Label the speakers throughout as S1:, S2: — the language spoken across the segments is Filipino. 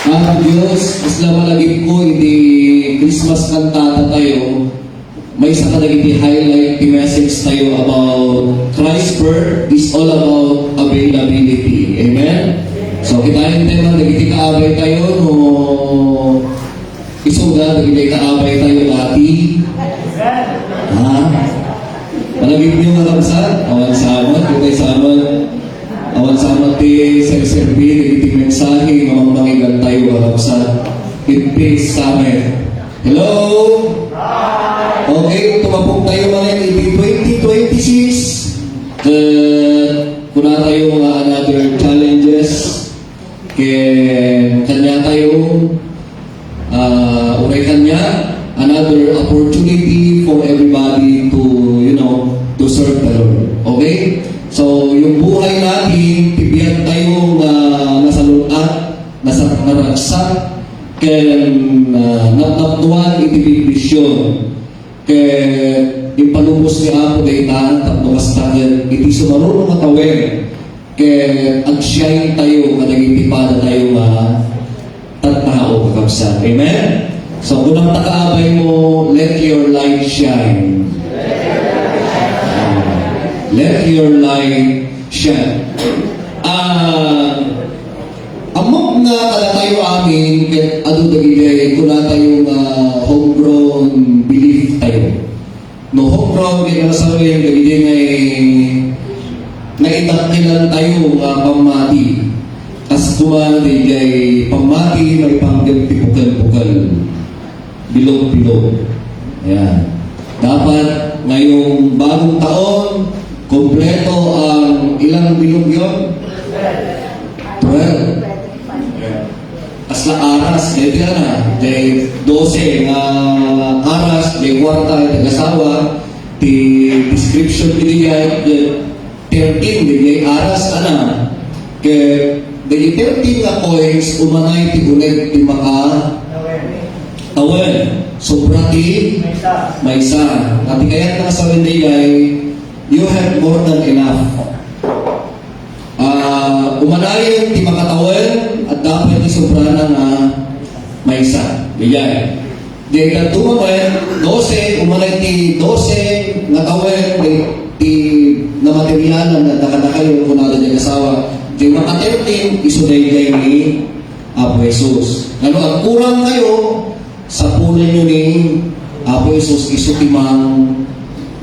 S1: Diyos, isla malagip ko, iti Christmas kantata tayo. May isa ka naging highlight, the message tayo about Christ's birth is all about availability. Amen? So, kitahin tayo man, naging kaabay tayo, no isuga, naging kaabay tayo dati. Ha? Malagip niyo nga kapsat? Awan samat, kung samat. Awan samat ti serserbi, naging mensahe, mamangmangigan tayo kapsat. In peace, Amen. Hello? Okay, tumapok tayo mga in 2026. Kuna tayo mga another challenges. Kanya tayo, unay kanya, another opportunity for everybody to, to serve the Lord. Okay? So, yung buhay natin, tibiyan tayo na nasa lutat, nasa naragsak, napnapnuan itibibisyon. Ipalubos ni Apo daytaan tapno kastagan iti sumarunong matawin agsyahin tayo kadagitipada tayo tattao kakabsa. Amen? So kung ang takaabay mo, let your light shine. Let your light shine. Amok nga kada tayo amin ket adu dagiti kuna tayo homegrown belief tayo. No homegrown kaya nasabi yung dagiti naidakilan tayo pamati. As kumana dagiti pamati may panggap pukal-pukal. Bilog-bilog. Ayan. Dapat ngayong bagong taon kompleto ang ilang bilog yun? 12. Asla aras, dito na, day 12 nga aras, day warta, nag-asawa, di description binigay, 13, day aras, kaya day 13 nga coins, umanay, ti uneg, ti maka, tawen, sobra ti, may isa. At kaya nga sa windigay, you have more than enough. Umanayon, di makatawan at dapat di sobrana na may isa. Bigay. Di katumaman, 12, umanay ti 12, natawan, ti na materialan na nakadakayo kung nada niya kasawa. Di maka-13, isudaygay ni Apo Jesus. Ano, ang kurang kayo, sa punan nyo ni Apo Jesus, isutimang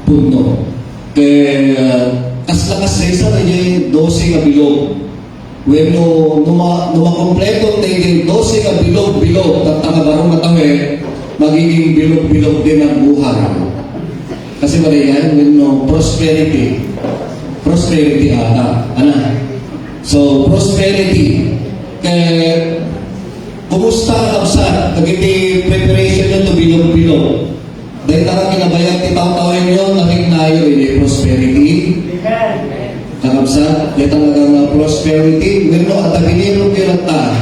S1: puno. Kaya, kas-lakas sa isa na niya 12 nga bilog. When numakompleto tayo 12 nga bilog-bilog at tangabarong matawi, magiging bilog-bilog din ang buhay. Kasi yan, when prosperity ata. So, prosperity. Kaya, kumusta ka kapsa? Naging preparation nyo to bilog-bilog. Dahil taka kinabayang titaw-tawin nyo, nakiknayo yung prosperity. Kakabsa, di talagang prosperity. Pero at tabiniro kirata.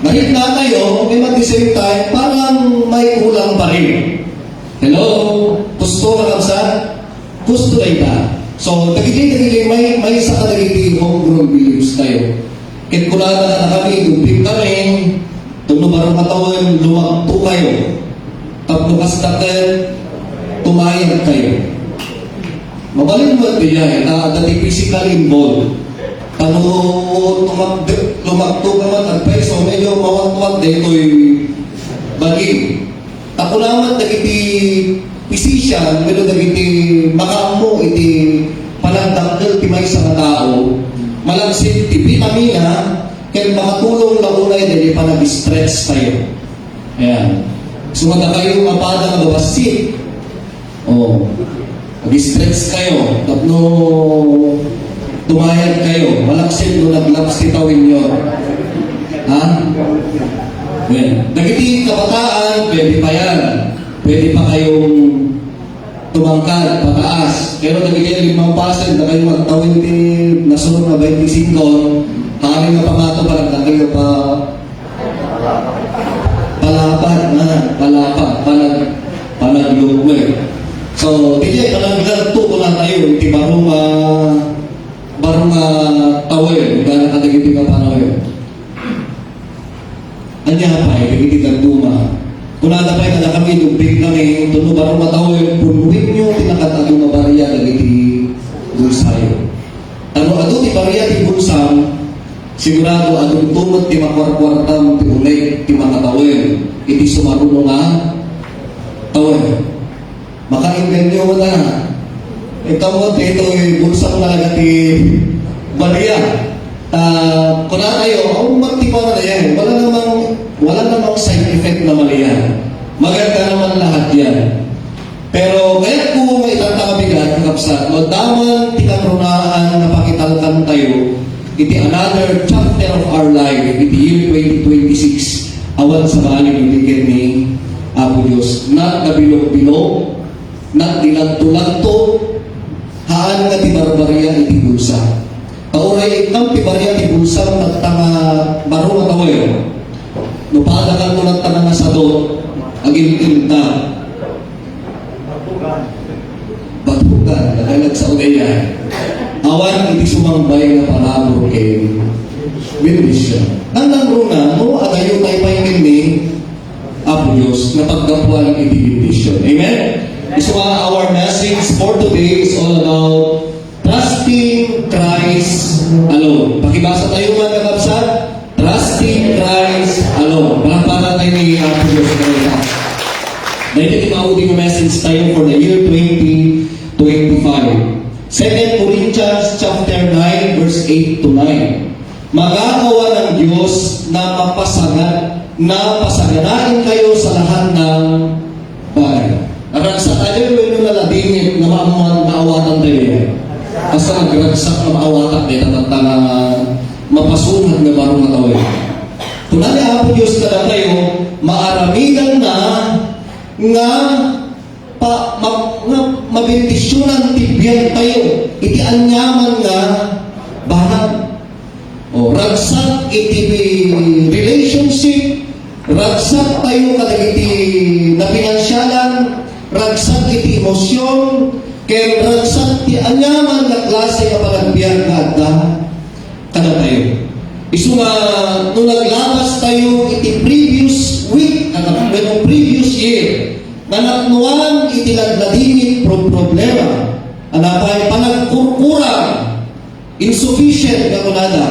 S1: Nakikna kayo, at the same time, parang may ulang pa rin. Hello? Gusto kakabsa? Gusto na ita. So, nagiging may isa ka nagiging homegrown beliefs tayo. Kit kulada na kami, dubig kami, tunumarang katawan, lumakto kayo. Tapos kastakan, tumayag kayo. Mabalin mo ito yan, dati physical involved. Lumakto ka man ang peso, medyo mawag-wag dito'y baging. Ako naman, nagiti physician, pero nagiti makamo, iti panagdakil, timay sa tao, malagsit, ti vitamina, kaya makatulong na unay, dahil panag-stretch tayo. Ayan. Sumata kayo mapada ng babasit. Mag-stretch kayo. Tapno tumayad kayo. Malaksin nung naglaps titawin nyo. Ha? Well, nagiti kabataan, pwede pa yan. Pwede pa kayong tumangkad, pataas. Pero nagiging 5% na kayo magtawin din nasunod na 25. Haring na pangato parang na kayo pa panaglugwe. So, hindi, panaglarto ko na tayo, hindi barong tawin, gano'n kadagiti ka panawin. anya pa, iti nagduma. Kung nada pa, kada kami, dubig kami, tuno barong matawin, punuhin nyo, tinakatado na bariya, nagiti dulsayo. Ano, ado ti bariya, ti bulsam, sigurado, adong tumot, ti makwarkwartam, ti unig, ti makatawin, iti sumaruno nga, tawin. Maka-inganyo mo na. Ito mo, ito, bulsam talaga ti bariya. Kung na tayo, magtipa na yan. Wala namang side effect na mali yan. Maganda naman lahat yan. Pero ngayon ko may tatakabigat, kakapsat, daman tinagronaan na pakitalkan tayo, iti another chapter of our life, iti year 2026, awan sa maalim yung tigit ni Apo Diyos. Not nabilog-bilog, not dilagto-lagto, haan nga di barbarya iti bulsa. Kauray ikam tibarya ti bulsa nagtanga baro nga tawayo. Nupadakan mo nagtanga nga sadot, agil-ilta. Batugan, nagalag sa ugaya. Awan iti sumambay nga palabor kay benediction. Nang runa, no, agayo tayo pahingin ni Apo Diyos na paggapuan iti benediction. Amen? So our message for today is all about trusting Christ alone. Pakibasa tayo mga kakabsat. Trusting Christ alone. Palakpakan tayo ni Apo Diyos na dahil ito maudi ko message tayo for the year 2025. 2 Corinthians chapter 9 verse 8 to 9. Magagawa ng Diyos na pasaganain kayo sa lahat ng bagay. Naragsak tayo yung naladingit na maawatan tayo. Asa nagragsak na maawatan tayo na mapasunod na marong matawin. Kung nani Apo Diyos ka tayo, maaramigan na nga mabindisyonan tibyan tayo. Iti anyaman nga bahan. O ragsak iti relationship, ragsak tayo kada iti na finansyalan, ragsak iti emosyon, kaya ragsak iti anyaman na klase nga palagbiyan kada tayo. Isu nga nung naglabas tayo iti previous week, kanang previous year, nanaknuan iti nagladingit problema, anapay panagkurkurang, insufficient nga kunada.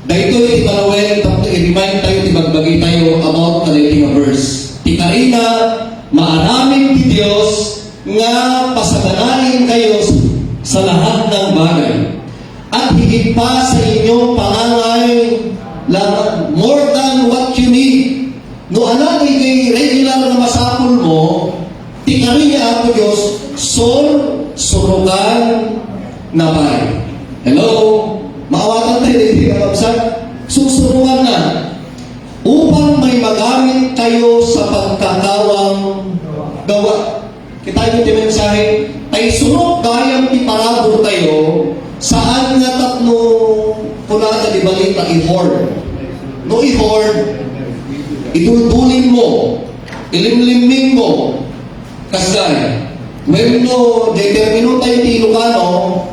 S1: Dahito iti Manuel, i-remind tayo, tibagbagi tayo about kalating verse. Tikarina, maaramin ti Diyos nga pasaganain kayo sa lahat ng bagay. At higit pa sa inyong pangangay, more than what you need. No anak kay regular na masapul mo, tikarin niya Apo Diyos, surugan na pay. Hello? Maawatan tayo dito kapsat. Susurugan na. Upang may magamit kayo sa pagkakawang gawa. Kita yung mensahe, ay sunod gayang iparabor tayo, saan nga tatlo kunada di balita i-hoard. No i-hoard, idulbulin mo, ilimliming mo, kasay. When no, determino tayo ti Ilocano,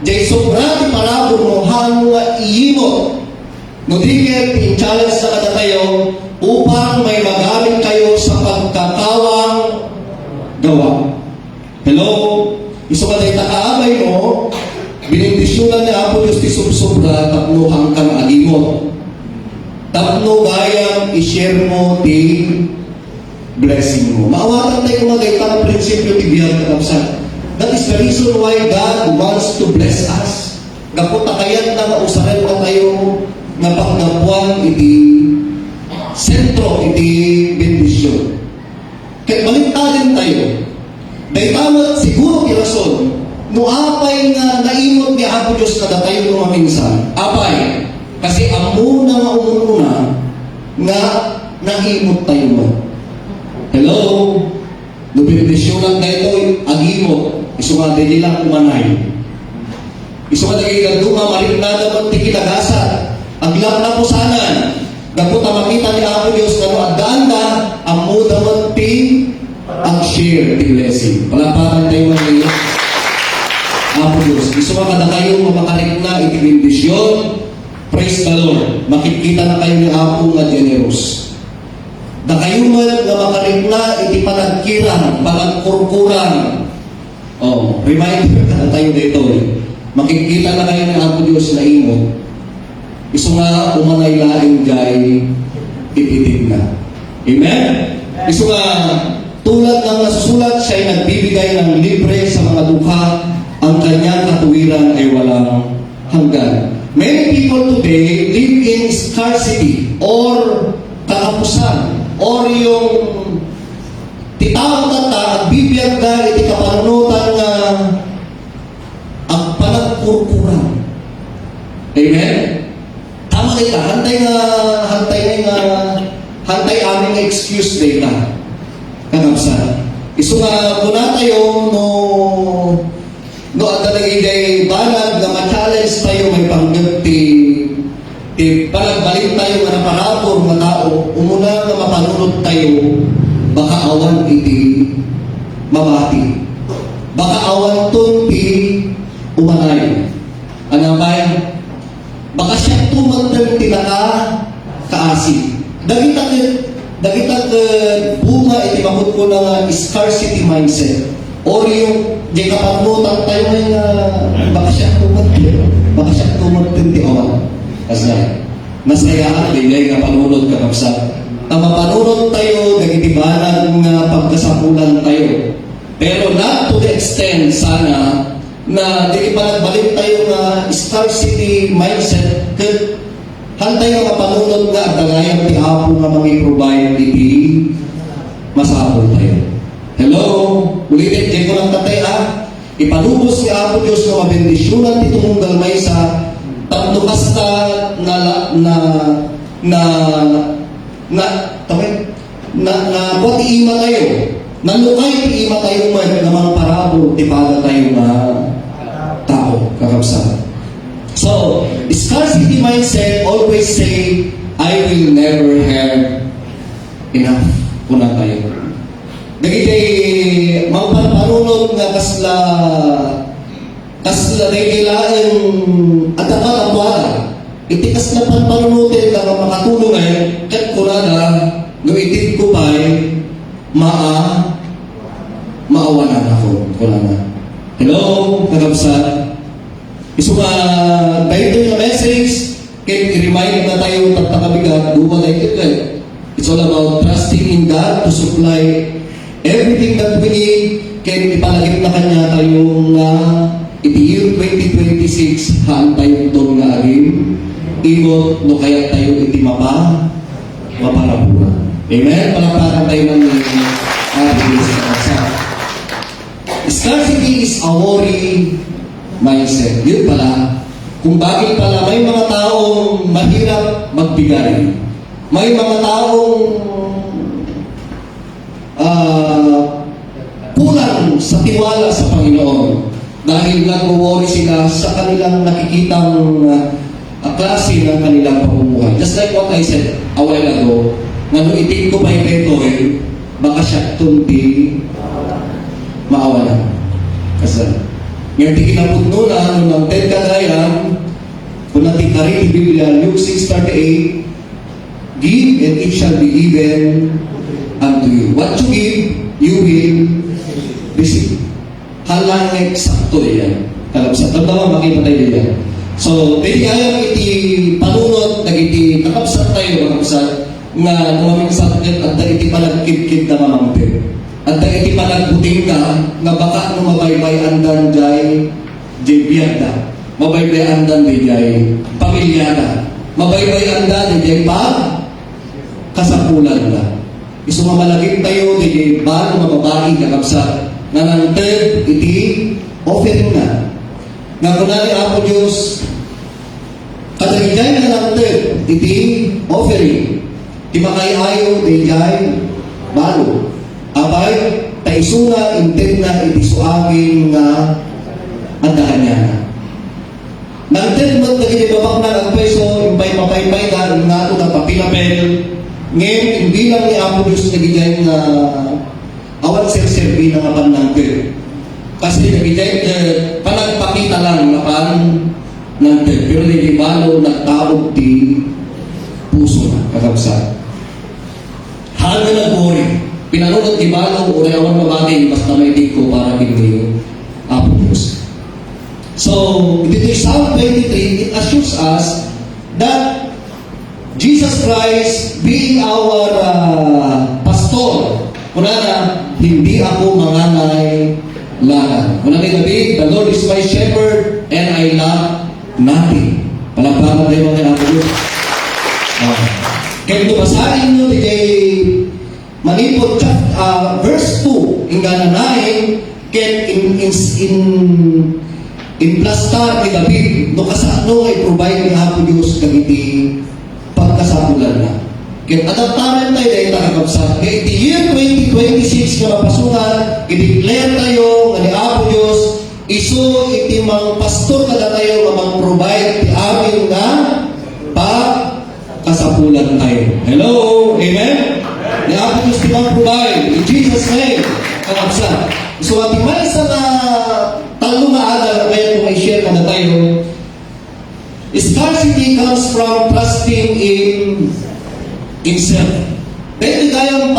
S1: jay sobra ti parabor mo, hangwa iimot. No diket, i-challenge na kada tayo, upang may magamit kayo sa pagkakawang gawa. Hello? Iso ka tayo nakaabay mo, binindisyonan ni Apo Diyos ti subsobra, tapno hangkang agimot. Tapno gayang i-share mo ti blessing mo. Maawatan tayo mga gaitang prinsipyo ti biyag kalapsan. That is the reason why God wants to bless us. Kaputa kayan na mausaran na tayo nga pagdapuan iti sentro, iti bendisyon. Kaya balintarin tayo. Dahil tamat siguro kirason, no apay nga naimot ni Apo Diyos kada tayo lumaminsan. Apay, kasi amo na nga umuna nga naimot tayo mo. Hello? No bendisyonan tayo agimot, isumada nilang umanay. Isumada nilang marik na naman tikilagasa. Ang lang na pusanan, dapat makita ni Apo Diyos na noadaan na ang mudaman ti ang share ti blessing. Palapakan tayo mga Apo Diyos. Gusto ka kada kayo mapakarik na iti bendisyon. Praise the Lord. Makikita na kayo ni Apo nga generous. Dakayuman nga makarikna iti panagkirang, panagkurkurang. Oh, reminder na tayo dito eh. Makikita na kayo ng Apo Diyos na imo. Iso nga umanay laing jay ititig na. Amen? Iso nga tulad ng nasusulat, siya'y nagbibigay ng libre sa mga dukha, ang kanyang katuwiran ay walang hanggan. Many people today live in scarcity or kakapusan or yung titawag at bibiyag ka iti kapanunutan nga ang panagkurkuran. Amen? Tama kita, hantay aming excuse data. Kakapsan. Iso nga kuna tayo no at talagay banag na ma-challenge tayo may panggap panagbalik tayo nga naparator nga tao, umuna nga mapanunod tayo, baka awan iti mamati. Baka awan ton ti umanay. Ano ba? Baka siya tumagdang tinaka kaasi. Dagita bunga iti makot ko ng scarcity mindset. Or yung di kapanutan tayo ngayon baka siya tumagdang ti awan. Kasi nasayaan din nga panunod kakapsat. Ang mapanunod tayo, nagitibanan nga pagkasapulan tayo. Pero not to the extent sana na di panagbalik tayo nga scarcity mindset kat hantay nga mapanunod nga at tagayang ti Apo nga mag-provide iti masapol tayo. Hello? Ulitin, di ko lang tatay ipanubos ni Apo Diyos nga mabendisyonan ti tumunggal may sa tatlo kasta na buat iima tayo. Nanukay iima tayo man na mga parabol di pala tayo na tao, kakapsan. So, scarcity mindset always say, I will never have enough. Kuna tayo. Dagitay, magpapanunod nga kasla naikilaan at ang wala. Iti kasla panpanunutin na makatulong kat kunana, no itin ko pa'y maawanan ako. Kunana. Hello, kakapsan. Iso nga, dahil yung message, i-remind na tayo tatakabigat, duwa tayo ito. It's all about trusting in God to supply everything that we need. Kaya ipalagip na kanya tayong iti year 2026, haan tayo doon nga aging ingot, no kaya tayo iti mapalabuhan. Amen? Palapakan tayo ng scarcity is a worry mindset. Yun pala, kung bakit pala may mga taong mahirap magbigay. May mga taong kulang sa tiwala sa Panginoon. Dahil nag-worry sila sa kanilang nakikitang klase ng kanilang pamumuhay. Just like what I said a while ago, nga nung itin ko pa ito baka siya tunti maawalan. Kasi ngayon di kinaputno na nung 10 kagayan, kung natin karin di Biblia, Luke 6:38, give and it shall be given unto you. What you give, you will receive. Halang eksakto yan. Kalabsat. Tanda makita tayo yan. So, pwede kaya iti panunod, nag-iti kakabsat tayo, kakabsat, nga namaming subject at iti panagkip-kip na mamangpip. At iti panagbuting ka, nga baka nung mabaybay andan jay biyada. Mabaybay andan jay pamilyada. Mabaybay andan jay kasapulan na. Iso mamalagin tayo, jay bago mababae kakabsat. Nanantid iti offering na. Nga kunali Apo Diyos, katagigay na nanantid iti offering. Di makayayo, di jay balo. Abay, taisuna, intent na iti suagin nga andahan niya na. Nanantid mo nagigibabak na ang peso, yung mapaypay ka, yung nga ito na papilapel. Ngayon, hindi lang ni Apo Diyos nagigay na awan sir-serbi na kapan ng per. Kasi panagpakita lang na pan ng per. Pero hindi balo nagtaog di puso na kakabsat. Hal balong o awan mabagay, basta may di ko para kini Apo Diyos. So, dito yung Psalm 23, it assures us that Jesus Christ being our pastor, kuna na, hindi ako manganay lakan. Kuna ni David, the Lord is my shepherd and I lack nothing. Palagpagan tayo mga Apo Diyos. Kaya ito basahin nyo di kay Manipod verse 2 in gananahin ken in plastar ni David no kasano ay provide ni Apo Diyos kagiti pagkasapulan na. Kaya adaptaran tayo dahil nakakabsat. Kaya iti year 2026 na mapasukan, i-declare tayo nga ni Apo Diyos, iso iti mga pastor kada tayo mag-provide ti amin nga pagkasapulan tayo. Hello? Amen? Ni Apo Diyos ti mag-provide. In Jesus' name, kakabsat. So, at may isang talo na adal na kaya kung i-share kada tayo, scarcity comes from trusting in self. Dahil yung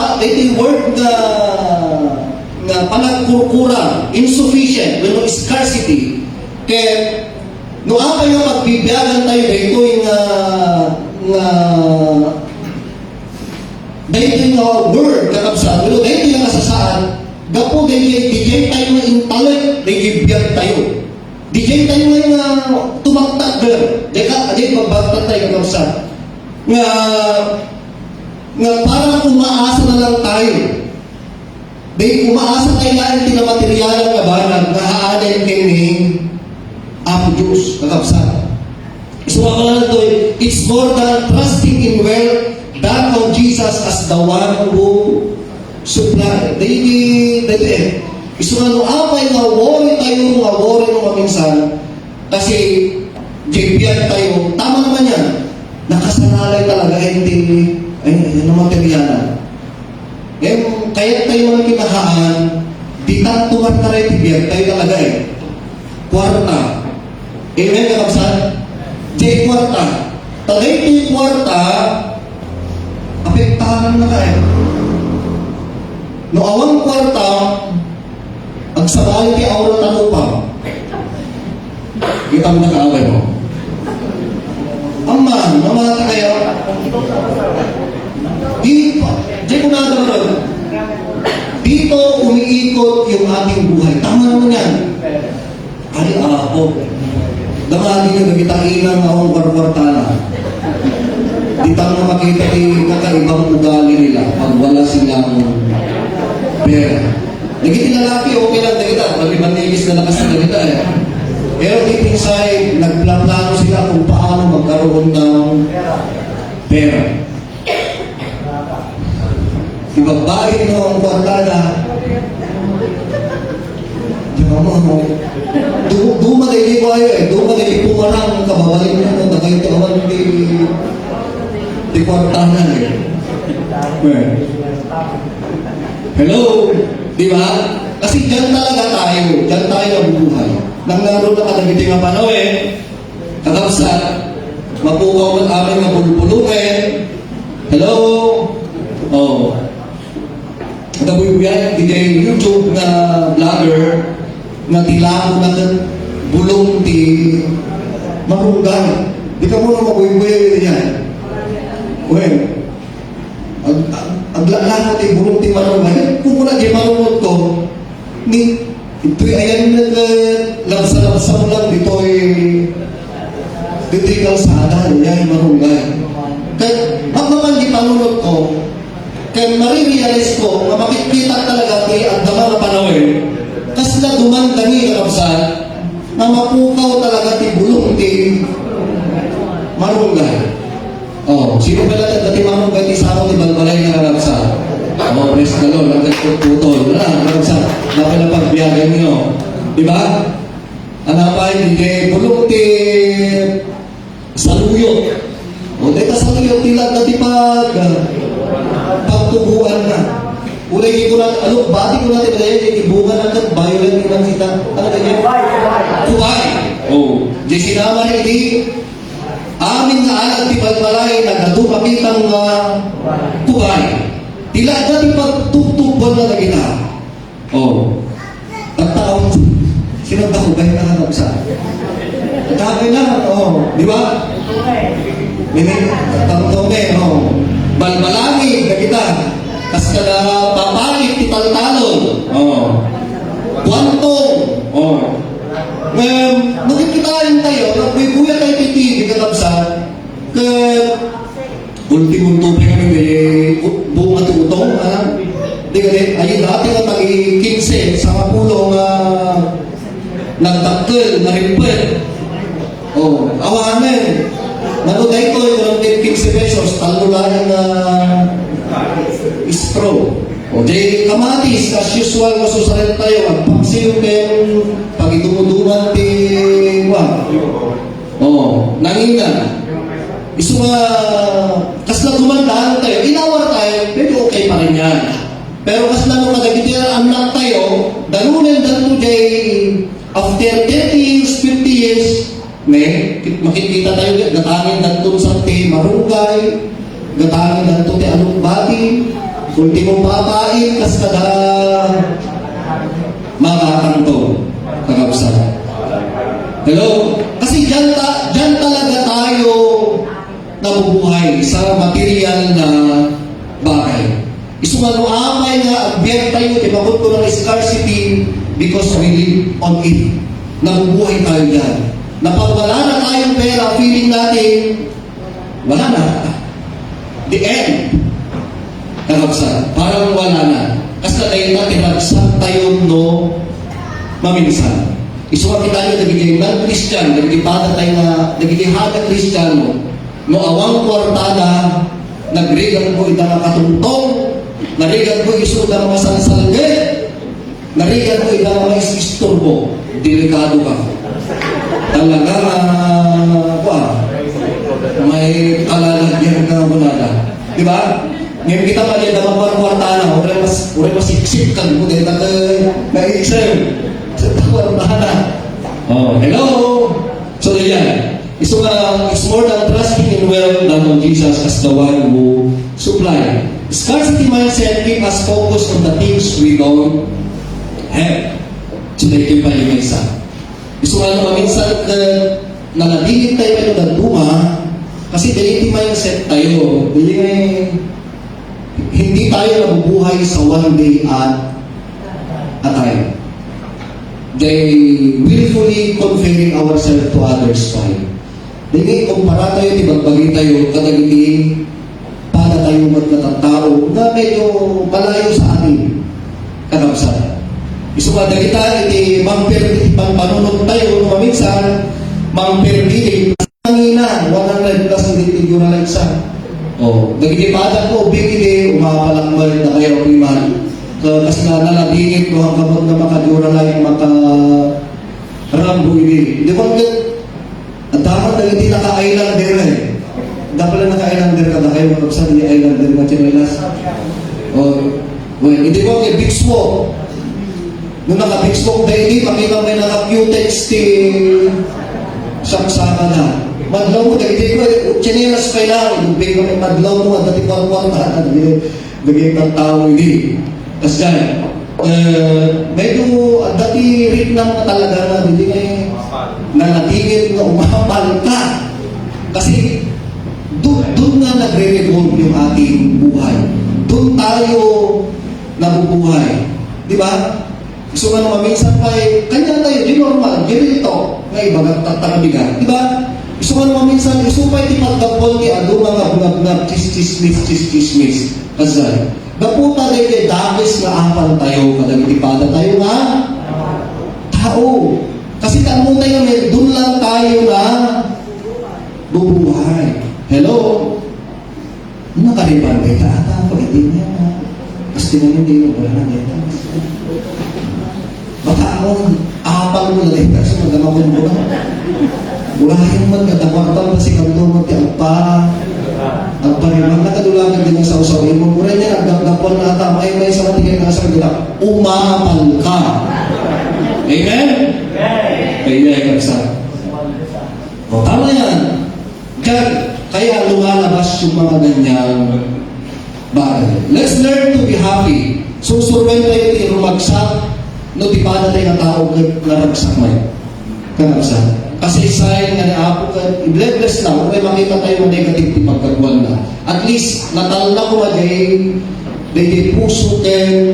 S1: word na panagkurkurang, insufficient, when no scarcity. Kaya, no apa yung magbibiyagan tayo, dahil yung word, kakabsat, pero dahil yung nasasaan, gapo dahil tayo ng intellect, dahil biyag tayo. Dahil tayo ng tumaktak girl, dahil magbagtak tayo, kakabsat. Nga parang umaasa na lang tayo. Dahil umaasa tayo lang tinamateryalan na banag na haanin kayo ni Apo Diyos, kakabsat. So, ang ito, it's more than trusting in wealth than of Jesus as the one who supply. Dahil, iso nga nung apay nga worry tayo maminsan, kasi JPN tayo, tama naman yan, nakasanalay talaga, hindi, na materyalan. Kaya tayo mga kinahaan, di tayo tumartaray tibiyag, tayo talaga kwarta. Amen, kakabsat? Kwarta. Tagay ito kwarta, apektahan na kayo. No awang kwarta, ang sabay kay aura tanupang. Kita mo na kaaway mo. Aman, mamata kayo. Dito umiikot yung ating buhay. Tama naman yan. Ay, damali nyo, nagitaingan akong kwarkwartana. Di tayo makita yung kakaibang ugali nila pag wala silang pera. Nagiti lalaki, okay lang nagita. Pag-ibanigis na lakas na nagita Pero deep inside, nagplano sila kung paano magkaroon ng pera. Ibabagin mo ang kwartana. Dumaday ko kayo dumaday ko marang kababalik na na kayo tawanan di kwartana Hello? Di ba? Kasi dyan talaga tayo. Dyan tayo ang buhay. Nang naroon na kalagiti nga panaw kakabsat, mapukaw at aming mapulpulungin. Hello? Nabuyuyan, di YouTube na vlogger na tilako na bulong ti marunggay. Di ka muna mabuy-buy yan. Ang lalako ti bulong ti marunggay. Kung muna di marunod ko, ito'y ayan labsa-labsa mo lang, dito'y kalsada, yan marunggay. Kaya, magmaman di panunod ko, kaya marirealize ko na makikita talaga kay ang dama na panawin kasi na dumandani na kapsat na mapukaw talaga ti bulong ti marunggay. Sino ba natin dati marunggay ti sako ti balbalay na kapsat? Praise the Lord, nagkututol na kapsat, napinapagbiyagan niyo. Diba? Anapay, hindi bulong ti saluyot. Dahil saluyot tila dati pagtubuan na. Ulay ko natin, bati ko natin, ibungan natin, violent yung nagsita. Ano ganyan? Kubay. Di sinama rin di, amin nga alag di palmalay, nagdumapitang kubay. Dila dati pagtugtuban na kita. Oh. Pagtaon, sinunta ko ba yung nakakabsa? Dami na, oh. Di ba? Tangtome, oh. Balbalangin na kita. Kas ka na papalit, tital-talon. Oh. Buwantong. Oh. Ngayon, nakikitain tayo, nagbuya tayo TV, kakabsa. Ultimong tubig kami buong at utong, di ka din, ayun dati ka mag-15 sa kapulong nagtakil, narimpet. Oh, awanan. Nanuday ko yung 15 pesos, talo lang na istro. O di kamatis, as usual, masusalit tayo, magpaksiyo kayong pag-idumuduman di wag. Oh, nangingan. Isu kas na gumandaan tayo, inawar tayo, pero okay pa rin yan. Pero kas na nung kadagitiran anak tayo, dalunan dito jay after 30 years, 50 years, makikita tayo, gatangin dito sa marunggay, gatangin dito anong bati, ultimong papain, kas kada makakanto, kakabsa. Hello? Kasi dyan talaga tayo nabubuhay sa material na bagay. Isumano amay nga, agbiyan tayo, ibabot ko ng scarcity because we live on it. Nabubuhay tayo dyan. Napag wala na tayong pera, feeling natin, wala na. The end. Nakabsa. Parang wala na. Kasi tayo natin, nagsak tayo no maminsan. Isuwa kita nyo, nagiging non-Christian, nagigipada tayo na, nagiging hada Christiano, no awang kwartada, nagrigan ko itang katungtong, narigan ko iso ng masansalge, narigan ko itang mga isturbo, delikado ka. Talaga, may kalalagyan ka bunada. Di ba? Ngayon kita pa niya naman kwartada, uray masiksik ka mo, dahil na-exam. Sa kwartada. Oh, hello! So, yan. It's more than trusting in wealth than on Jesus as the one who supply. Scarcity mindset keep us focused on the things we don't have. So, dahil pa yung isa. Gusto nga naman minsan na nadilit tayo ng duma kasi dahil mindset tayo. Hindi tayo nabubuhay sa one day at a time. They willfully comparing ourselves to others tayo. Dili, kumpara tayo, tibagbagi tayo, kadagiti, para tayo magkatao na medyo malayo sa atin. Kadamsan. Isumada kita, iti panunod tayo, maminsan, mangperdi, nanginan, 100 plus hindi yun na isa. O, nagitipada ko, bigili, umapalakmal na kayo, priman. Kasi nalalabingit ko ang kapag na makadura lang makarambo ini. Di ba ang dapat na hindi naka-islander eh. Dapat na naka-islander ka na kayo makapsan ni islander na chinelas. O, well, hindi ba may big smoke? Nung naka-big smoke na hindi, makita may naka-cutex saksaka na. Madlaw mo, hindi ko, chinelas kailangan. Hindi ko may madlaw mo, at dati kwarta. Naging ng tao hindi. Kasi dyan, medyo dati rin lang talaga na hindi nanatigil na umapal ka. Kasi doon na nagre-revolve yung ating buhay. Doon tayo nabubuhay. Di ba? Gusto nga naman minsan pa kanya tayo, di normal, di ito, na iba nagtatagabigan. Di ba? Gusto nga naman minsan, gusto pa iti pagkapol ti ado mga bunag-nag, chismis. Kasi naputa rin dakis nga apal tayo, kadagitipada tayo nga tao. Kasi kamo tayo, doon lang tayo na bubuhay. Hello? Nakaripan kayo ata, pag-itin niya na. Kasi hindi mo, wala na dito. Baka ako, apal mo na dito, kasi magdamamon mo na. Murahin mo, katamartal na si kanto mo, tiagpa. Ang pariman, nakadulagan din sa usawin mo. Mura niya, nagdagdapon na ata, may sa matigay na asal kita, umapal ka. Amen? Kaya ka sa. O, tama yan. Kaya lumalabas yung mga ganyang bagay. Let's learn to be happy. Susurwen tayo ti rumagsak, no di pa na tayo nga tao nga ragsak may. Kanagsak. Kasi sign nga ni Apo ka, i-bless lang, kung makita tayo ng negative ti pagkagwal na. At least, natal na ko may puso ken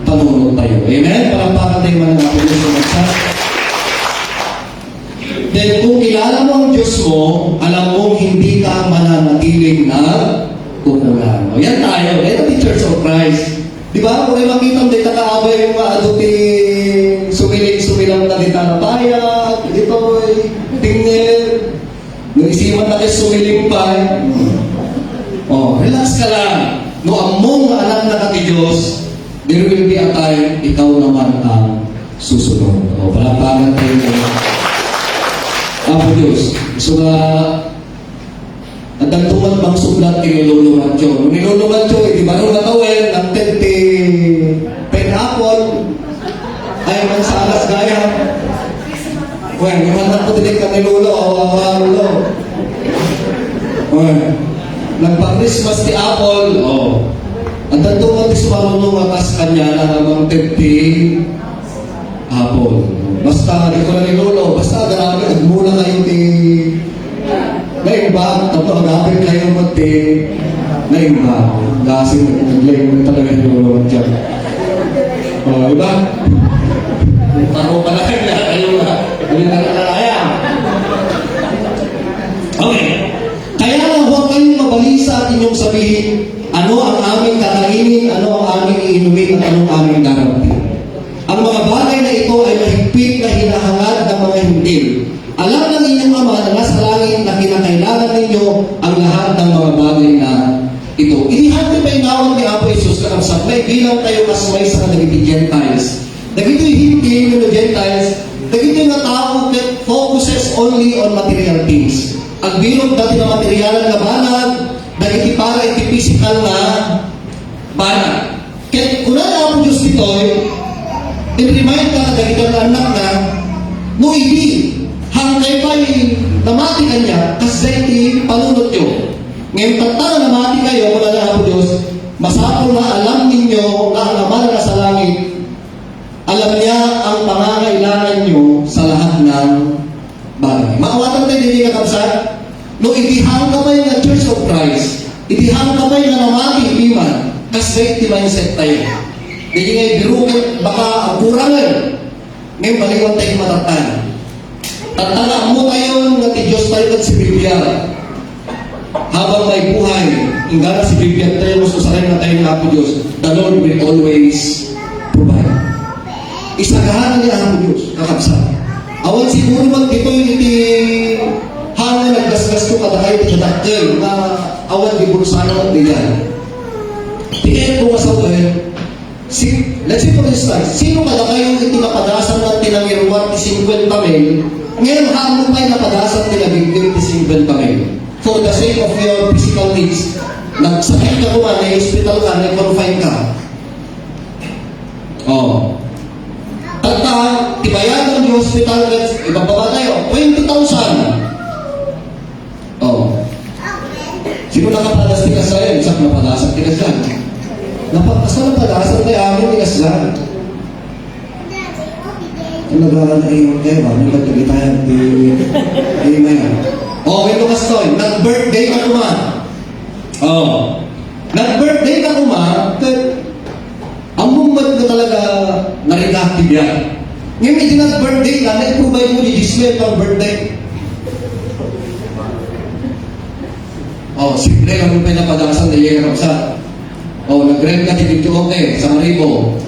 S1: panunod tayo. Amen? Palampakan tayo man natin sa magsak. Then, kung kilala mo ang Diyos mo, alam mo, hindi ka mananatiling na kukulan. O yan tayo. Yan ang Church of Christ. Di ba? Kung may makita mo, dito kaabay yung aduting sumiling-sumilang na dito na payat, dito tingin, nung isiman na kayo sumiling pa. O, relax ka lang. No, among anak na kati Diyos, there will be a time, ikaw naman ang susunod. O, palapagan tayo ng Apo Diyos. So, ang dagtuman bang sublat kinululuman Diyo. Nung niluluman Diyo, di ba nung natawin, ang tente penapon, ay man sa alas gaya. Well, yung anak ko tinig ka nilulo, awawalulo. Well, nagpa-Christmas ti Apple, ang dagtuman ti sumarunong akas kanya na namang tente Apple. Basta, di ko na nilulo, basta grabe, nagmula kayo ti naimbag, tapos agapin kayo mati naimbag. Kasi naglayo mo talaga nilulo dyan. O, iba? Paro pala kayo na, ayun na nakalaya. Okay. Kaya na huwag kayong mabalisa at inyong sabihin, ano ang aming kakainin, ano ang aming iinumin, at anong aming darating. Ang mga bagay na ito ay mahigpit na hinahangad ng mga hintil. Alam ng inyong Ama na nasa langit na kinakailangan ninyo ang lahat ng mga bagay na ito. Inihati pa inawag ni Apo Jesus na ang sablay bilang tayo kasway sa nagiti Gentiles. Nagito yung hintil ng Gentiles, nagito yung tao that focuses only on material things. Ang bilog dati na materialan na banag, nagiti para iti physical na banag. Kaya kung na Apo Diyos dito, in-remind ka na dahil ka anak na no hindi hangkay pa namati ka niya kasi iti panunod nyo. Ngayon tata na namati kayo kung na Apo Diyos, masapol na alam ninyo na ang Ama na nasa langit, alam niya ang pangangailangan nyo sa lahat ng bagay. Maawatan tayo hindi ka kapsat? No itihang kamay na Church of Christ, itihang kamay na namati iman kasi iti mindset tayo. Hindi ngay birukit, baka kurangan. Ngayon, baliwan tayo matatan. Tatala mo tayo na ti Diyos tayo at si Biblia. Habang may buhay, hingga na si Biblia tayo, masusarin na tayo ng Apo Diyos. The Lord will always provide. Isagahan niya Apo Diyos, kakapsa. Awan siguro mag dito yung iti hangin naggasgas ko kada kayo sa dakil na awan di bursano at diyan. Tingin ko masaw let's say for instance, sino kada kayong itinapadasan ng tinangirwat ti 50 mil, ngayon hamon tayo napadasan tinabigdil ti 50 mil. For the sake of your physical needs, nagsakit ka kuman, na-hospital ka, na-confine ka. Tagta, tibayan ng hospital, ibababa tayo, 20,000. Sino nakapadas ti kasayan? Isak napadasan ti kasayan. Napakasal na padasan tayo amin ni Kaslan. Nagalan na iyon kayo ba? Nung nagtagi tayo di ngayon. Ito kastoy. Nag-birthday ka kuma. Nag-birthday ka kuma. Ang bumad na talaga narinaktive yan. Ngayon may nag-birthday ka, nag-provide mo ni display pang birthday. Simple lang yung pinapadasan na iyan kapsa. Nag-rent ka dito okay, sa Maribo.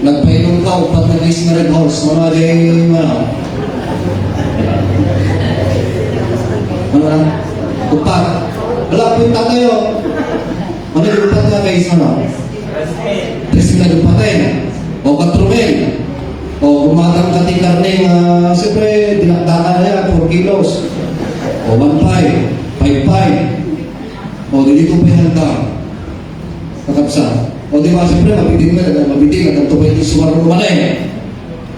S1: Nagpainom ka, upat na guys na red horse. Mga day, upat. Wala, punta tayo. Ano yung upat na guys, Tres na upat tayo. 4,000. Gumatang ka ti karning, siyempre, dinakdakan na yan, 4 kilos. 1,500, 5,500. Dito pa yung handa. Kakapsa. Di ba, siyempre, mabitin ka, ito pa yung suwar mo malay.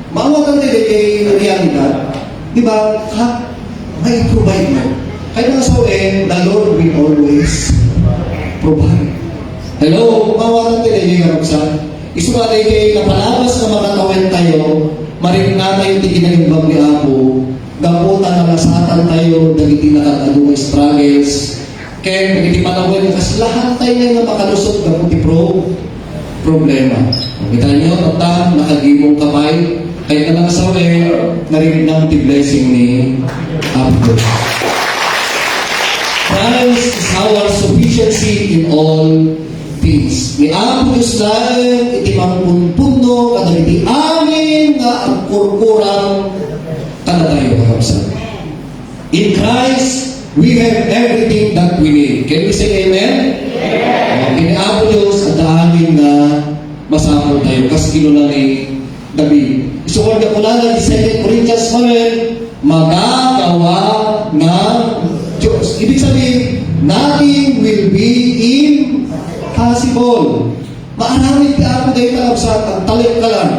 S1: Maawatan tayo kay realidad. Di ba, may provide mo. Kaya nga sa the Lord will always provide. Hello, mawalan din ay karapsan. Isumalay kay napalabas na mga kawen tayo, maring na tayo tiginagimbang ni Apo, gaputan na nasatan tayo, dagiti nakakadungay struggles, kaya dagiti panawin, kasi lahat tayo nga makalusot, gaputi problema. Kita nyo, tata, nakagimong kamay, kaya ka lang asawe, narinig ng blessing ni Apo. Christ is our sufficiency in all things. Ni Apo Diyos dahil iti mangpunpuno kada iti amin nga ang kurkurang kada tayo kakabsan. In Christ, we have everything that we need. Can we say amen? Yeah. Ni Apo Diyos at amin nga masapot tayo. Kas kinuna ni David. Isuwag na kulala di 2 Corinthians 9, magagawa ng Diyos. Ibig sabihin, nothing will be impossible. Maaramid ka ako dahil kalabsat, talip ka lang.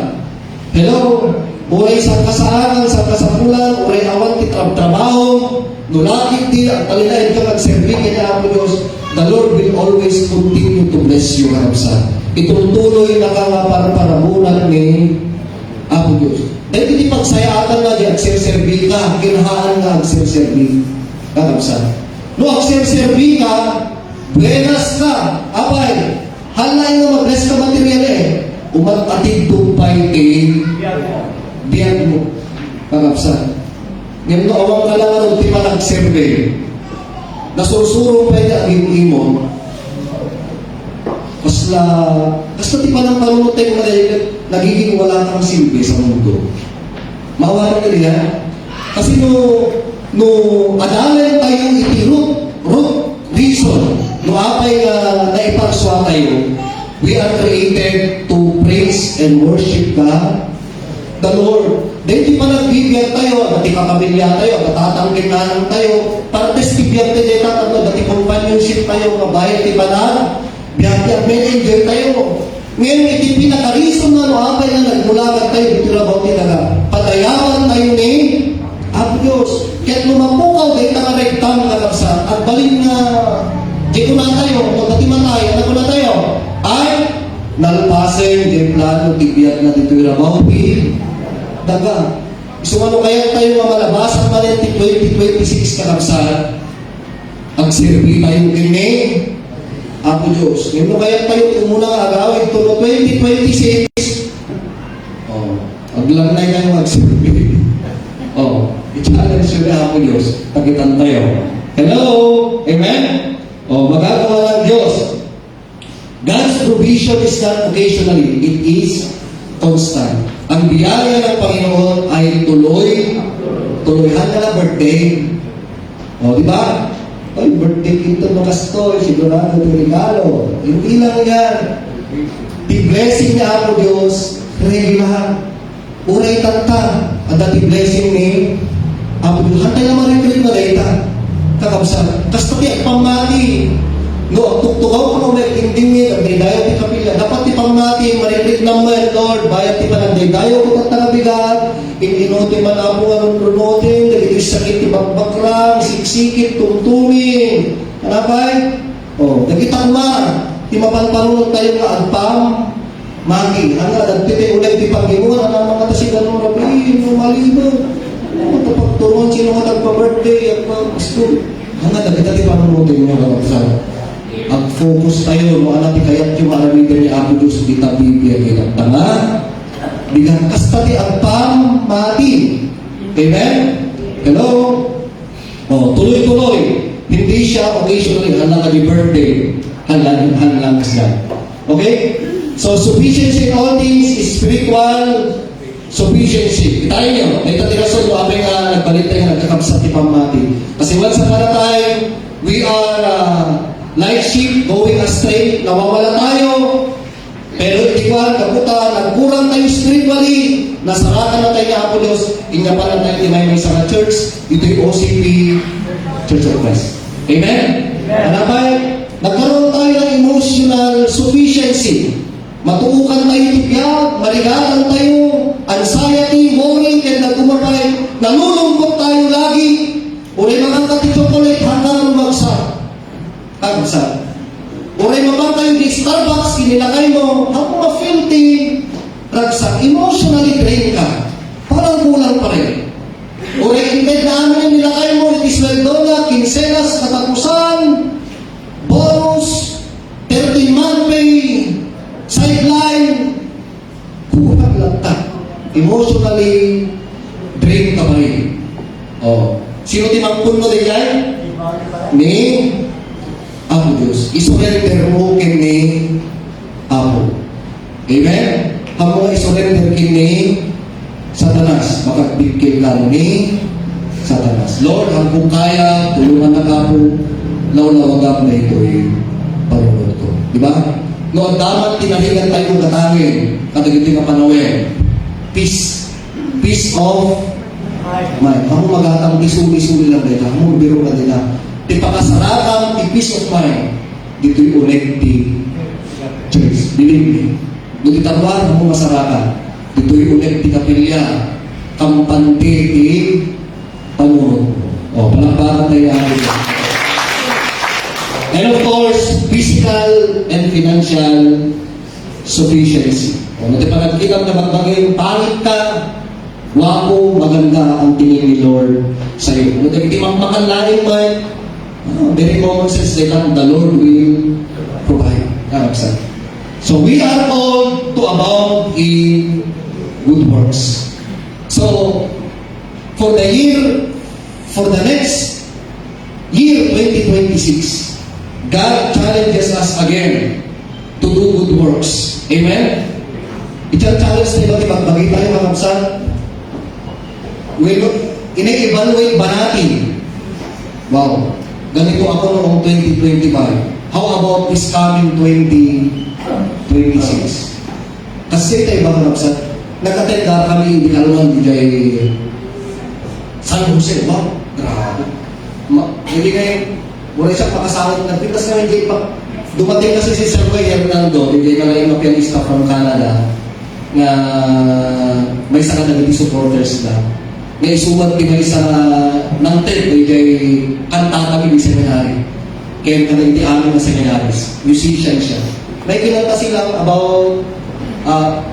S1: Hello? Uray sa kasaanan, sa kasapulan, uray awan ti trabaho, nulakit ti, ang talinahin ka mag-serving niya ako Diyos, the Lord will always continue to bless you, kalabsat. Itutuloy na ka nga para ni Apo Diyos. Dahil hindi pagsayatan nga di agserserbi ka, kinahaan nga agserserbi. Kalabsat. No agserserbi ka, buenas ka, abay, halay nga mag-bless ka material umatatid tupay biyag mo. Kalabsat. Ngayon no, awang ka lang ang ultima nagserbe. Nasusurong pa yung aging imo. Kasla di pa ng panunotay mo nagiging wala kang silbi sa mundo. Mawalan ka niya. Kasi no adalan tayo iti root reason, no apay naiparswa tayo, we are created to praise and worship God, the Lord. Dahil di pa nagbibiyag tayo, dati kakamilya tayo, katatangkinganan tayo, para testibiyag tayo, dati companionship tayo, kabayad, di ba na? Biyag, may enjoy tayo. Ngayon, iti pinaka-reason na no apay na nagmulagan tayo, dito na ba talaga, patayawan tayo ni Apo Diyos. Kaya't lumapukaw, dahil nakarektang kalabsat, at balin na, di ko na tayo, dati matay, ano ko na tayo? Ay, nalpasin, di plano, tibiyag na dito yung ramawin, daga. So ano kaya tayo mamalabasan pa rin 2026 kalabsat? Ang sirbi tayo kini Apo Diyos. Ngayon kaya tayo umunang agawin ito no 2026. Aglanay kayo magsirbi. I-challenge yun na Apo Diyos. Tagitan tayo. Hello? Amen? Magagawa ng Diyos. God's provision is not occasionally. It is constant. Ang biyaya ng Panginoon ay tuloy. Hanggang na birthday. Di ba? Ay, birthday ito ng kastoy, sigurado ng regalo. Hindi lang yan. The blessing niya Apo Diyos, regular. Uray tanta. At the blessing ni Apo Diyos. Hantay naman rin rin na data. Kakabsan. Kastati, pamati. No, tuktukaw ko may indingin, ang daydayo ti kapila. Dapat ti pamati, marinig naman, Lord, bayat ti panang daydayo ko tatanabigat, indinote man ako nga runotin, dagiti sakit ti bakbakrang, siksikit, tungtungin. Anapay? Dagitang ti mapanpanunod tayo nga agpam, magi. Dagtiti ulit ti Panginoon, mga tasigan ng rabi, malibag. Tapagturon, sino nga nagpa-birthday, agpa-school. Dagita ti panunutin nyo, kapag ang focus tayo, no anak kayat yung maramigan ni Apo Diyos di Biblia kita tanga bilang kastati ang pamati. Amen? Hello? Tuloy-tuloy. Hindi siya occasionally halaga ni birthday. Halaga siya. Okay? So, sufficiency in all things is spiritual sufficiency. Itayin nyo. May tatirason mo abay nga nagbalit tayo nagkakabsat ni pamati. Kasi once upon a time, we are like sheep going astray, nawawala tayo, pero itiwan, kaputa, nagkurang tayo spiritually, nasaratan na tayo ni Apo Diyos, ingapanan tayo may sa church, ito yung OCP Church of Christ. Amen? Anapay, nagkaroon tayo ng emotional sufficiency. Matuukan tayo tibiyag, maligaran tayo, anxiety, worry, and nagumapay, nalulungkot tayo lagi, ulit makakatichokolate hanggang lumagsak. Agsa. Oray mabang kayo di Starbucks, kinilakay mo, ako ma-filthy, ragsak, emotionally drained ka. Parang kulang pa rin. Oray intend na amin yung nilakay mo, itisweldo kinsenas, katapusan, bonus, 13-month pay, sideline, kulang lang ka. Emotionally drained ka pa rin. Oh. Sino timangkun mo din yan? Ni Apo Diyos. Isurrender mo kini Apo. Amen? Hamo nga isurrender kini Satanas. Makagbigkil lang ni Satanas. Lord, ang kung kaya, tulungan na Apo, lawlawagap na ito'y panunod ko. Diba? No, ang dapat tinahigan tayo ng katangin, katagiting ang panawin. Peace. Peace of mind. Ako magatang isuli-suli lang dito. Ako biro na dito. Di pakasarakan, di peace of mind. Dito'y ulit di church. Believe me. Doon ditawar, ako masarakan. Dito'y ulit di kapilya. Kampante di panunod. O, palakpakan tayo akin. And of course, physical and financial sufficiency. O, natipagkikang na magbagay, pangit ka, wapo, maganda ang tingin ni Lord sa iyo. Kung hindi magpakanlain man, very common sense that the Lord will provide. So we are called to abound in good works. So for the next year 2026, God challenges us again to do good works. Amen? I-challenge tayo magbagay tayo mga kapsan. Ine-evaluate ba natin? Wow, ganito ako noong 2025. How about this coming 2026? Kasi tayo ba kanapsat? Nag-attend kami di Kalungan di kay San Jose. Wow, grabe. Hindi kayo, wala siyang pakasawat na pitas na hindi pa. Dumating kasi si Sir Roy Hernando, hindi ka lang yung pianista from Canada, na may sa kanagati supporters na. Ngayon sumat kay sa ng tent kay kanta kami di seminary. Kaya ka hindi amin na seminaries. Musician siya. May kinanta sila about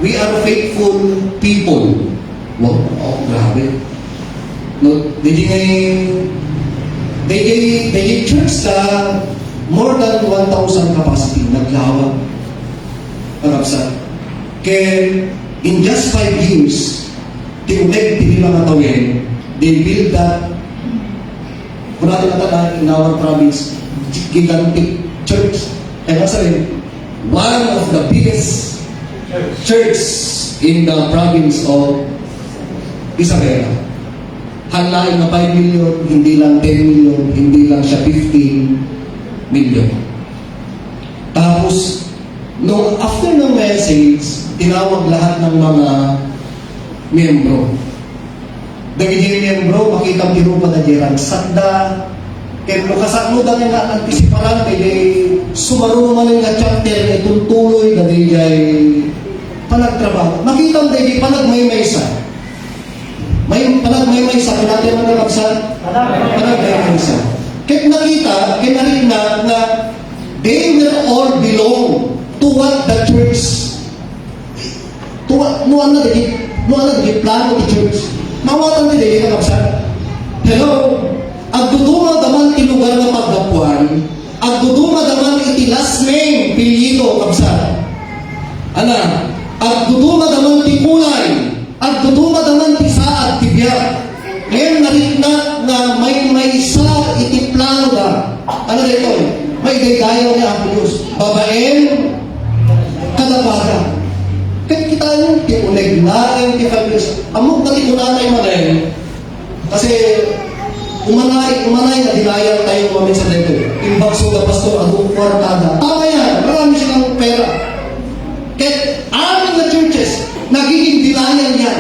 S1: we are faithful people. Wow, oh, grabe. No, they church na more than 1,000 capacity. Naglawak. Parapsa. Kaya in just 5 years, tinuleg, hindi mga tawin, they build that, kung natin natin in our province, gigantic church. Kaya sabi, one of the biggest church in the province of Isabela. Hanlain na 5 million, hindi lang 10 million, hindi lang siya 15 million. Tapos, no, after ng message, tinawag lahat ng mga miyembro. Daging miyembro, makita tinupa na dirang sakda, kaya kasakno da nga antisiparan, kaya sumaro naman nga chapter, kaya tuloy na daging panagtrabaho. Makita mo daging panagmaymaysa. May panagmaymaysa, kaya natin ang nagkapsan? Panagmaymaysa. Kaya nakita, kaya narinig na they will all belong to what the church, to what, no ano di plano di church. Mawatan di di kakapsan. Hello, agduduma daman ti lugar na pagdapuan, agduduma daman iti last name pilito kapsan. Ana, agduduma daman ti kulay, agduduma daman ti saad ti biyak. Ngayon narikna na may isa iti plano da. Ano dito? May gaygayaw niya ang Diyos. Babaen, kadabada. Kaya kita yung tiuleg na yung tifabiyos. Amok na tiunanay mo na yun. Kasi umanay na dinayang tayo mamin sa dito. Imbang suga pastor, adong kwartada. Tama yan, marami silang pera. Kaya amin na churches, nagiging dinayang yan.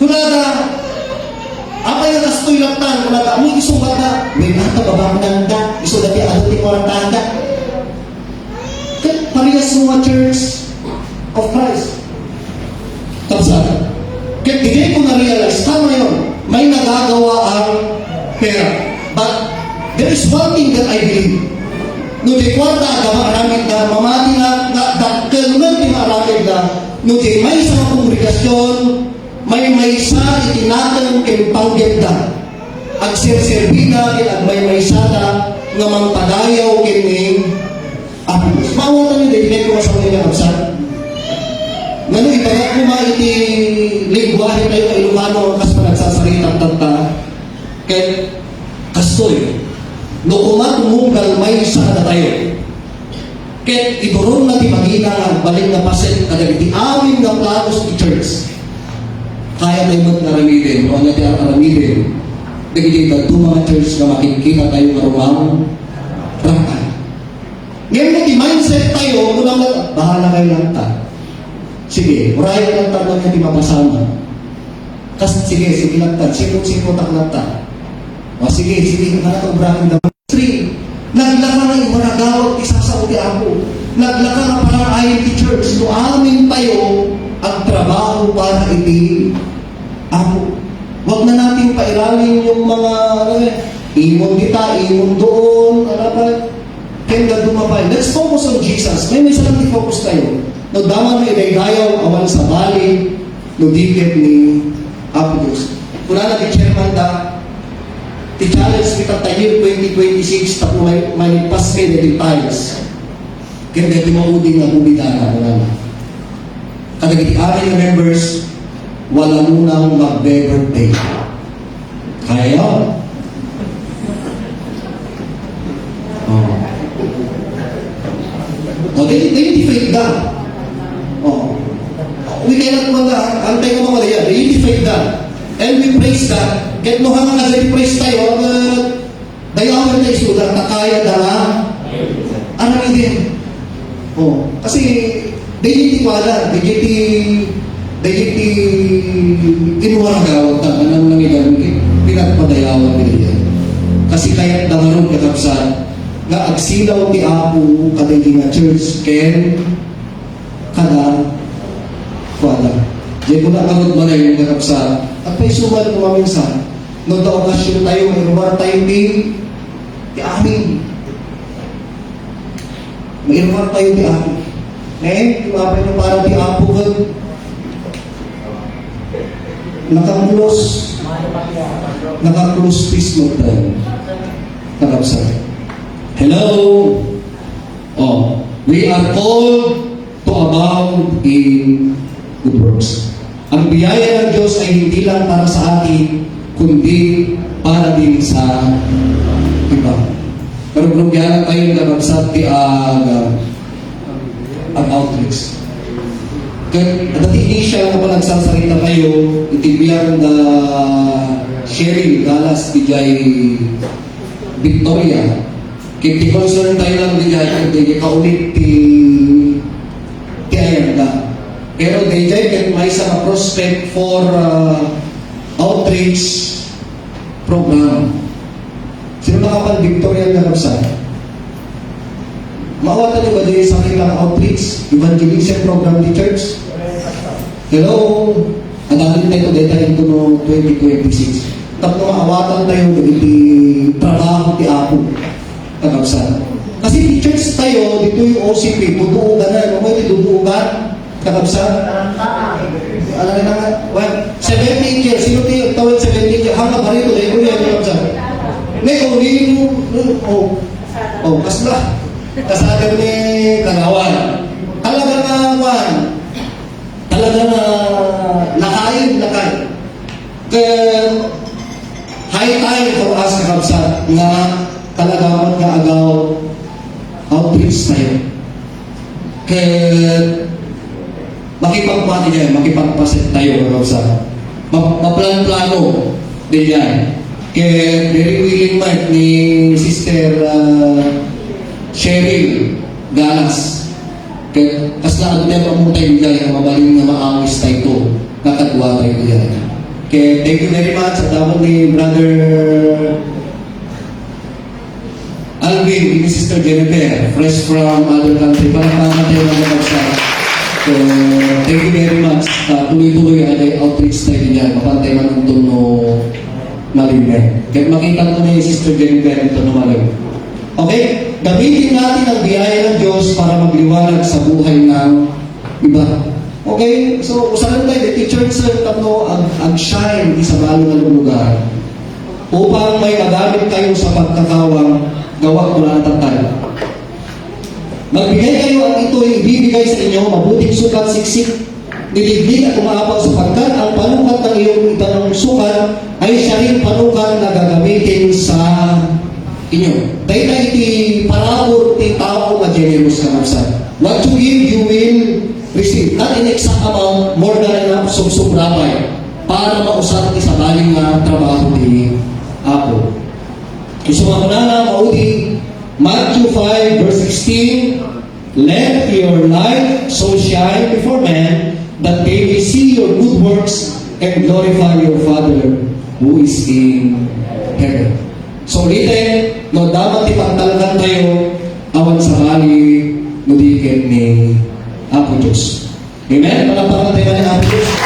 S1: Kunada, apa yung kastoy laktan, kunada, mo isugat na, may nata babang nanda, isugat yung adutin kwartada. Kaya parehas mga church of Christ. Kapsada. Kaya hindi ko na-realize, tama yun, may nagagawa ang pera. But there is one thing that I believe. No di kwarta ka maramit na mamati na dakkel man di maramit na no di may sa kongregasyon may sa itinatang kay panggenda at sirserbina at may sada nga mangpadayaw kini apos mawatan ni dili ko sa mga kapsat ngano ibagat ko iti lingwahe tayo kay Ilocano kas panagsasalitang tanta kay kastoy no kumatumugal may sada tayo kay idoron na ti magina balik na paset kadag ti amin nga planos ti church kaya tayo mag-aramidin o na tayo aramidin nagiging ito mga church na makikita tayo marumang rakay ngayon yung mindset tayo kung lang bahala kayo lang ta sige murahin lang ta lang yung mapasama kasi sige lang ta sino tak lang ta o sige na itong braking dapat 3 naglaka na yung managawag isa sa uti ako naglaka na parang ayon ti church no amin tayo ang trabaho para iti ako. Huwag na natin pairalin yung mga imon kita, imon doon, ano ba? Kaya dumapay. Let's focus on Jesus. May sarang i-focus tayo. No daman may daydayaw awan sa bali, no dikit ni Apo Diyos. Kuna na di chairman da, ti-challenge kita tayo 2026 tapo may paske na details. Kaya di mauding na bumidana. Kadagiti amin members, wala munang mag-birthday. Kaya yun? They that. We cannot antay ko mga yan. They identify that. And we praise that. Kahit no hanga na praise tayo, dayawan tayo sulat na kaya dala. Ano din? Kasi they wala. Dahil kinuwaragawag ta, anong nangyayari, pinagpadayawan nila yan. Kasi kaya't dangarong kakapsan, nga agsilaw ti Apo kadali nga church, ken kada kuala. Diyan ko na karot man yung kakapsan, at may sumal kumaminsan, no da okasyon tayo, may rumar tayo ti amin. May rumar tayo ti amin. Tumapay na para ti Apo kan, naka-close peace mode tayo. Nakapsat. Hello? We are called to abound in good works. Ang biyaya ng Diyos ay hindi lang para sa atin, kundi para din sa iba. Pero kung kaya tayo nakapsat ang outreach. At initial na pa nagsasarita kayo, itibiyang na sharing galas dijay Victoria. Kaya concern tayo lang dijay, hindi kaulit ti Ayanda. Pero dijay, kaya may isang prospect for outreach program. Sino nakapal Victoria na kapsa? Mawata niyo ba din sa aking outreach, evangelism program di church? Hello? Ang namin tayo dito ito no 2026. Tapos maawatan tayo iti trabaho ti Apo. Kakabsan. Kasi di church tayo, dito yung OCP, duduugan na. May duduugan. Kakabsan. Ano rin nga? Well, 17 years. Sino tayo tawag 17 years? Hanggang pa rito, ito yan. Kakabsan. May kasla. Kasada ni Kanawan. Talaga nga, talaga na lakay. Kaya high time for us kakabsat nga talaga mag-aagaw outreach tayo. Kaya makipagpati dyan, makipagpaset tayo kakabsat. Maplan-plano din yan. Kaya very willing man ni Sister Cheryl Galas. Kas na ang tema mo tayo dyan, ang mabaling na maangis tayo ito, nakagawa tayo dyan. Kaya thank you very much at dapat ni Brother Alvin, ni Sister Jennifer, fresh from other country. Parang tayo ng kapagsak. So, thank you very much. Tuloy-tuloy ay outreach tayo dyan. Mapantay man ang tono na rin. Kaya makita ko na yung Sister Jennifer ito naman. Okay? gamitin natin ang biyaya ng Diyos para magliwanag sa buhay ng iba. Okay? So, usahan tayo, the church tatlo ag-shine sa balo ng lugar upang may magamit kayo sa pagkakawang gawa mula ng tayo. Magbigay kayo at ito'y ibibigay sa inyo, mabuting sukat, siksik, niliglig at umaapaw sapagkat ang panukat ng iyong itanong sukat ay siya rin panukat na gagamitin sa inyo. Dahil na iti parabor ti tao ma-generous ka kapsan. What you give, you will receive. Not in exact amount, more than enough, sumsubrapay para mausap ti sa baling nga trabaho ti Apo. Gusto nga muna na maudi Matthew 5 verse 16, let your light so shine before men that they may see your good works and glorify your Father who is in heaven. So ulitin, no dapat ipagtalagan tayo awan sa bali nudikin ni Apo Diyos. Amen? Palapakan tayo ni Apo Diyos.